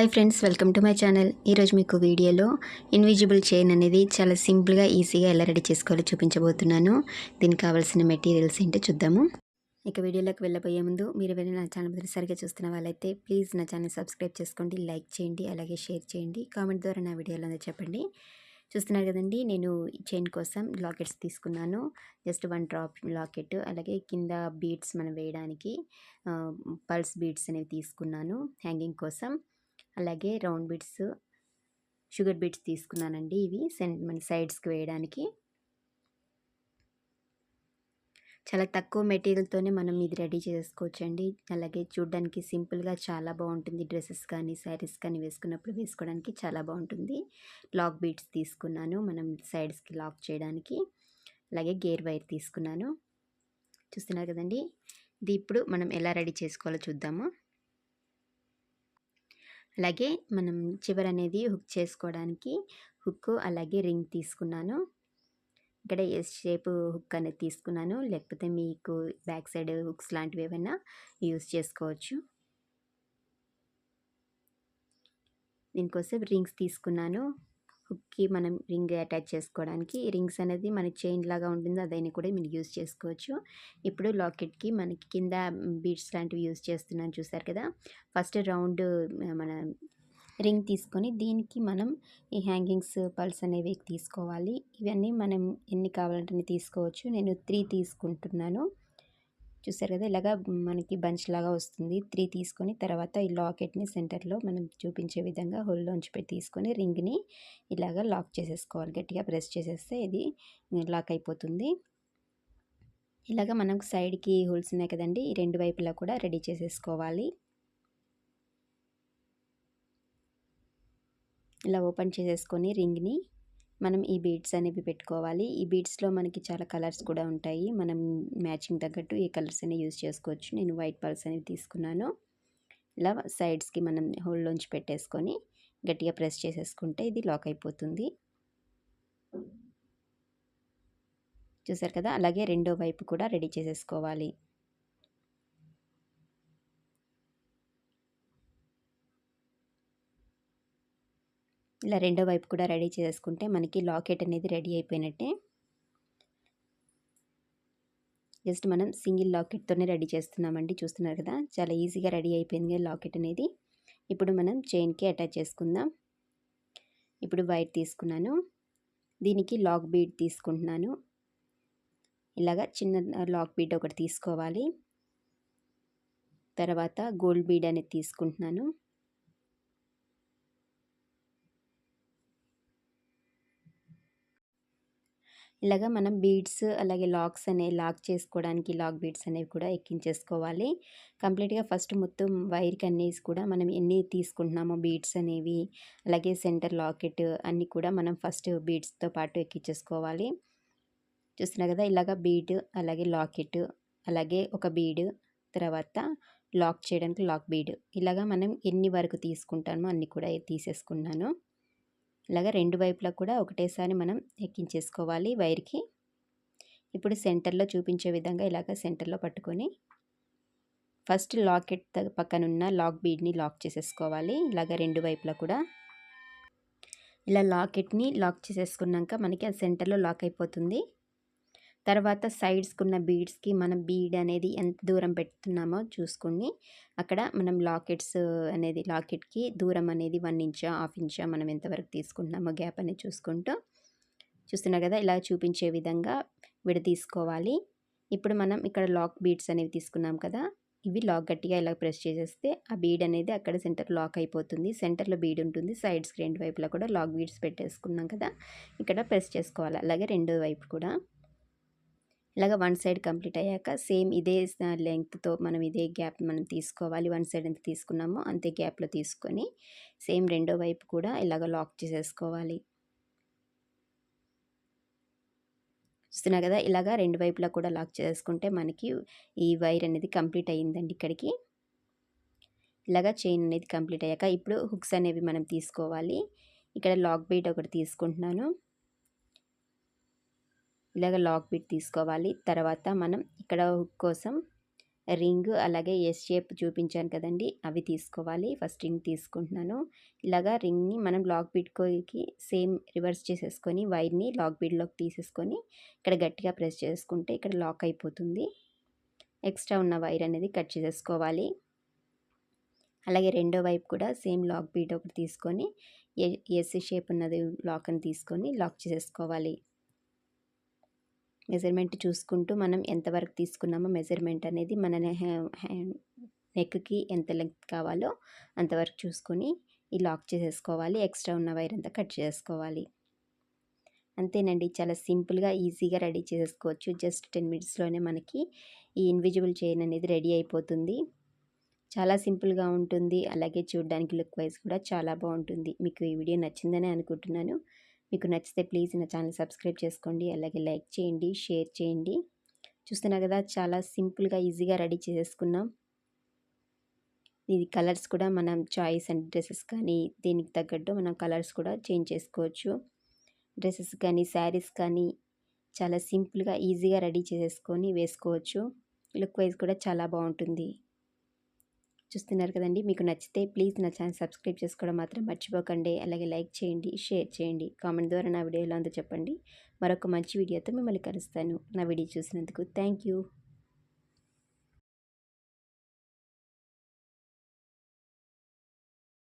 Hi friends, welcome to my channel. ఈరోజు మీకు వీడియోలో ఇన్విజిబుల్ చైన్ అనేది చాలా సింపుల్గా ఈజీగా ఎలా రెడీ చేసుకోవాలో చూపించబోతున్నాను. దీనికి కావాల్సిన మెటీరియల్స్ ఏంటో చూద్దాము. ఇక వీడియోలోకి వెళ్ళబోయే ముందు మీరు ఎవరైనా నా ఛానల్ మొదటిసారిగా చూస్తున్న వాళ్ళైతే ప్లీజ్ నా ఛానల్ సబ్స్క్రైబ్ చేసుకోండి, లైక్ చేయండి, అలాగే షేర్ చేయండి. కామెంట్ ద్వారా నా వీడియోలో చెప్పండి. చూస్తున్నారు కదండి, నేను చైన్ కోసం లాకెట్స్ తీసుకున్నాను. జస్ట్ 1 డ్రాప్ లాకెట్, అలాగే కింద బీడ్స్ మనం వేయడానికి పల్స్ బీడ్స్ అనేవి తీసుకున్నాను హ్యాంగింగ్ కోసం. అలాగే రౌండ్ బీడ్స్, షుగర్ బీడ్స్ తీసుకున్నానండి. ఇవి మన సైడ్స్కి వేయడానికి. చాలా తక్కువ మెటీరియల్తోనే మనం ఇది రెడీ చేసుకోవచ్చండి. అలాగే చూడడానికి సింపుల్గా చాలా బాగుంటుంది. డ్రెస్సెస్ కానీ శారీస్ కానీ వేసుకోవడానికి చాలా బాగుంటుంది. లాక్ బీడ్స్ తీసుకున్నాను మనం సైడ్స్కి లాక్ చేయడానికి. అలాగే గేర్ వైర్ తీసుకున్నాను. చూస్తున్నారు కదండి, ఇది ఇప్పుడు మనం ఎలా రెడీ చేసుకోవాలో చూద్దాము. అలాగే మనం చివర అనేది హుక్ చేసుకోవడానికి హుక్, అలాగే రింగ్ తీసుకున్నాను. ఇక్కడ ఎస్ షేప్ హుక్ అనేది తీసుకున్నాను, లేకపోతే మీకు బ్యాక్ సైడ్ హుక్స్ లాంటివి ఏమైనా యూస్ చేసుకోవచ్చు. దీనికోసం రింగ్స్ తీసుకున్నాను. హుక్కి మనం రింగ్ అటాచ్ చేసుకోవడానికి. రింగ్స్ అనేది మన చైన్ లాగా ఉంటుంది, అదైనా కూడా మీరు యూస్ చేసుకోవచ్చు. ఇప్పుడు లాకెట్కి మనకి కింద బీడ్స్ లాంటివి యూస్ చేస్తున్నాను, చూసారు కదా. ఫస్ట్ రౌండ్ మన రింగ్ తీసుకొని దీనికి మనం ఈ హ్యాంగింగ్స్ పల్స్ అనేవి తీసుకోవాలి. ఇవన్నీ మనం ఎన్ని కావాలంటే తీసుకోవచ్చు. నేను 3 తీసుకుంటున్నాను. చూసారు కదా, ఇలాగా మనకి బంచ్ లాగా వస్తుంది. 3 తీసుకొని తర్వాత ఈ లాకెట్ని సెంటర్లో మనం చూపించే విధంగా హోల్లోంచి పెట్టి తీసుకొని రింగ్ని ఇలాగా లాక్ చేసేసుకోవాలి. గట్టిగా ప్రెస్ చేసేస్తే ఇది లాక్ అయిపోతుంది. ఇలాగ మనం సైడ్కి హోల్స్ ఉన్నాయి కదండి, ఈ 2 వైపులా కూడా రెడీ చేసేసుకోవాలి. ఇలా ఓపెన్ చేసేసుకొని రింగ్ని మనం ఈ బీడ్స్ అనేవి పెట్టుకోవాలి. ఈ బీడ్స్లో మనకి చాలా కలర్స్ కూడా ఉంటాయి. మనం మ్యాచింగ్ తగ్గట్టు ఈ కలర్స్ అనేవి యూజ్ చేసుకోవచ్చు. నేను వైట్ పల్స్ అనేవి తీసుకున్నాను. ఇలా సైడ్స్కి మనం హోల్లోంచి పెట్టేసుకొని గట్టిగా ప్రెస్ చేసేసుకుంటే ఇది లాక్ అయిపోతుంది. చూసారు కదా, అలాగే రెండో వైపు కూడా రెడీ చేసేసుకోవాలి. ఇలా రెండో వైపు కూడా రెడీ చేసుకుంటే మనకి లాకెట్ అనేది రెడీ అయిపోయినట్టే. జస్ట్ మనం సింగిల్ లాకెట్తోనే రెడీ చేస్తున్నామండి. చూస్తున్నారు కదా, చాలా ఈజీగా రెడీ అయిపోయింది లాకెట్ అనేది. ఇప్పుడు మనం చైన్కి అటాచ్ చేసుకుందాం. ఇప్పుడు వైర్ తీసుకున్నాను, దీనికి లాక్ బీడ్ తీసుకుంటున్నాను. ఇలాగా చిన్న లాక్ బీడ్ ఒకటి తీసుకోవాలి. తర్వాత గోల్డ్ బీడ్ అనేది తీసుకుంటున్నాను. ఇలాగా మనం బీడ్స్ అలాగే లాక్ చేసుకోవడానికి లాక్ బీడ్స్ అనేవి కూడా ఎక్కించేసుకోవాలి. కంప్లీట్గా ఫస్ట్ మొత్తం వైర్కి అనేసి కూడా మనం ఎన్ని తీసుకుంటున్నామో బీడ్స్ అనేవి, అలాగే సెంటర్ లాకెట్ అన్నీ కూడా మనం ఫస్ట్ బీడ్స్తో పాటు ఎక్కించేసుకోవాలి. చూస్తున్నా కదా, ఇలాగ బీడ్, అలాగే లాకెట్, అలాగే ఒక బీడ్, తర్వాత లాక్ చేయడానికి లాక్ బీడ్, ఇలాగా మనం ఎన్ని వరకు తీసుకుంటామో అన్నీ కూడా తీసేసుకున్నాను. ఇలాగ రెండు వైపులా కూడా ఒకటేసారి మనం ఎక్కించేసుకోవాలి వైర్కి. ఇప్పుడు సెంటర్లో చూపించే విధంగా ఇలాగ సెంటర్లో పట్టుకొని ఫస్ట్ లాకెట్ పక్కనున్న లాక్ బీడ్ని లాక్ చేసేసుకోవాలి. ఇలాగ రెండు వైపులా కూడా ఇలా లాకెట్ని లాక్ చేసేసుకున్నాక మనకి ఆ సెంటర్లో లాక్ అయిపోతుంది. తర్వాత సైడ్స్కున్న బీడ్స్కి మనం బీడ్ అనేది ఎంత దూరం పెడుతున్నామో చూసుకొని అక్కడ మనం లాకెట్కి దూరం అనేది 1 ఇంచా 1/2 ఇంచా మనం ఎంతవరకు తీసుకుంటున్నామో గ్యాప్ అనేది చూసుకుంటూ, చూస్తున్నారు కదా, ఇలా చూపించే విధంగా విడదీసుకోవాలి. ఇప్పుడు మనం ఇక్కడ లాక్ బీడ్స్ అనేవి తీసుకున్నాం కదా, ఇవి లాక్ గట్టిగా ఇలా ప్రెస్ చేసేస్తే ఆ బీడ్ అనేది అక్కడ సెంటర్ లాక్ అయిపోతుంది. సెంటర్లో బీడ్ ఉంటుంది, సైడ్స్కి రెండు వైపులా కూడా లాక్ బీడ్స్ పెట్టేసుకున్నాం కదా, ఇక్కడ ప్రెస్ చేసుకోవాలి. అలాగే రెండో వైపు కూడా ఇలాగ 1 సైడ్ కంప్లీట్ అయ్యాక సేమ్ ఇదే లెంగ్త్తో మనం ఇదే గ్యాప్ మనం తీసుకోవాలి. 1 సైడ్ ఎంత తీసుకున్నామో అంతే గ్యాప్లో తీసుకొని సేమ్ రెండో వైపు కూడా ఇలాగ లాక్ చేసేసుకోవాలి. చూస్తున్నా కదా, ఇలాగ రెండు వైపులా కూడా లాక్ చేసుకుంటే మనకి ఈ వైర్ అనేది కంప్లీట్ అయ్యిందండి. ఇక్కడికి ఇలాగ చైన్ అనేది కంప్లీట్ అయ్యాక ఇప్పుడు హుక్స్ అనేవి మనం తీసుకోవాలి. ఇక్కడ లాక్ బీట్ ఒకటి తీసుకుంటున్నాను. ఇలాగ లాక్ బీట్ తీసుకోవాలి. తర్వాత మనం ఇక్కడ హుక్ కోసం రింగ్ అలాగే ఎస్ షేప్ చూపించాను కదండీ! అవి తీసుకోవాలి. ఫస్ట్ రింగ్ తీసుకుంటున్నాను. ఇలాగా రింగ్‌ని మనం లాక్ బీడ్‌కి సేమ్ రివర్స్ చేసేసుకొని వైర్‌ని లాక్ బీడ్‌లోకి తీసేసుకొని ఇక్కడ గట్టిగా ప్రెస్ చేసుకుంటే ఇక్కడ లాక్ అయిపోతుంది. ఎక్స్ట్రా ఉన్న వైర్ అనేది కట్ చేసేసుకోవాలి. అలాగే రెండో వైపు కూడా సేమ్ లాక్ బీడ్ ఒకటి తీసుకొని ఎస్ షేప్ ఉన్నది లాక్‌ని తీసుకొని లాక్ చేసేసుకోవాలి. మెజర్మెంట్ చూసుకుంటూ మనం ఎంతవరకు తీసుకున్నామో మెజర్మెంట్ అనేది మన నెక్‌కి ఎంత లెంగ్త్ కావాలో అంతవరకు చూసుకొని ఈ లాక్ చేసేసుకోవాలి. ఎక్స్ట్రా ఉన్న వైర్ అంతా కట్ చేసుకోవాలి. అంతేనండి. చాలా సింపుల్‌గా, ఈజీగా రెడీ చేసేసుకోవచ్చు. జస్ట్ 10 మినిట్స్‌లోనే మనకి ఈ ఇన్విజిబుల్ చైన్ అనేది రెడీ అయిపోతుంది. చాలా సింపుల్‌గా ఉంటుంది. అలాగే చూడడానికి లుక్ వైస్ కూడా చాలా బాగుంటుంది. మీకు ఈ వీడియో నచ్చిందనే అనుకుంటున్నాను. మీకు నచ్చితే ప్లీజ్ నా ఛానల్ సబ్స్క్రైబ్ చేసుకోండి. అలాగే లైక్ చేయండి, షేర్ చేయండి. చూస్తున్నారు కదా, చాలా సింపుల్‌గా, ఈజీగా రెడీ చేసేసుకున్నాం. ఇది కలర్స్ కూడా మనం చాయిస్ అండ్ డ్రెసెస్ కానీ దీనికి తగ్గట్టు మనం కలర్స్ కూడా చేంజ్ చేసుకోవచ్చు. డ్రెసెస్ కానీ, శారీస్ కానీ చాలా సింపుల్‌గా, ఈజీగా రెడీ చేసేసుకొని వేసుకోవచ్చు. లుక్ వైస్ కూడా చాలా బాగుంటుంది. చూస్తున్నారు కదండి, మీకు నచ్చితే ప్లీజ్ నా ఛానల్ సబ్స్క్రైబ్ చేసుకోవడం మాత్రం మర్చిపోకండి. అలాగే లైక్ చేయండి, షేర్ చేయండి, కామెంట్ ద్వారా నా వీడియో ఎలా ఉందో చెప్పండి. మరొక మంచి వీడియోతో మిమ్మల్ని కలుస్తాను. నా వీడియో చూసినందుకు థ్యాంక్ యూ.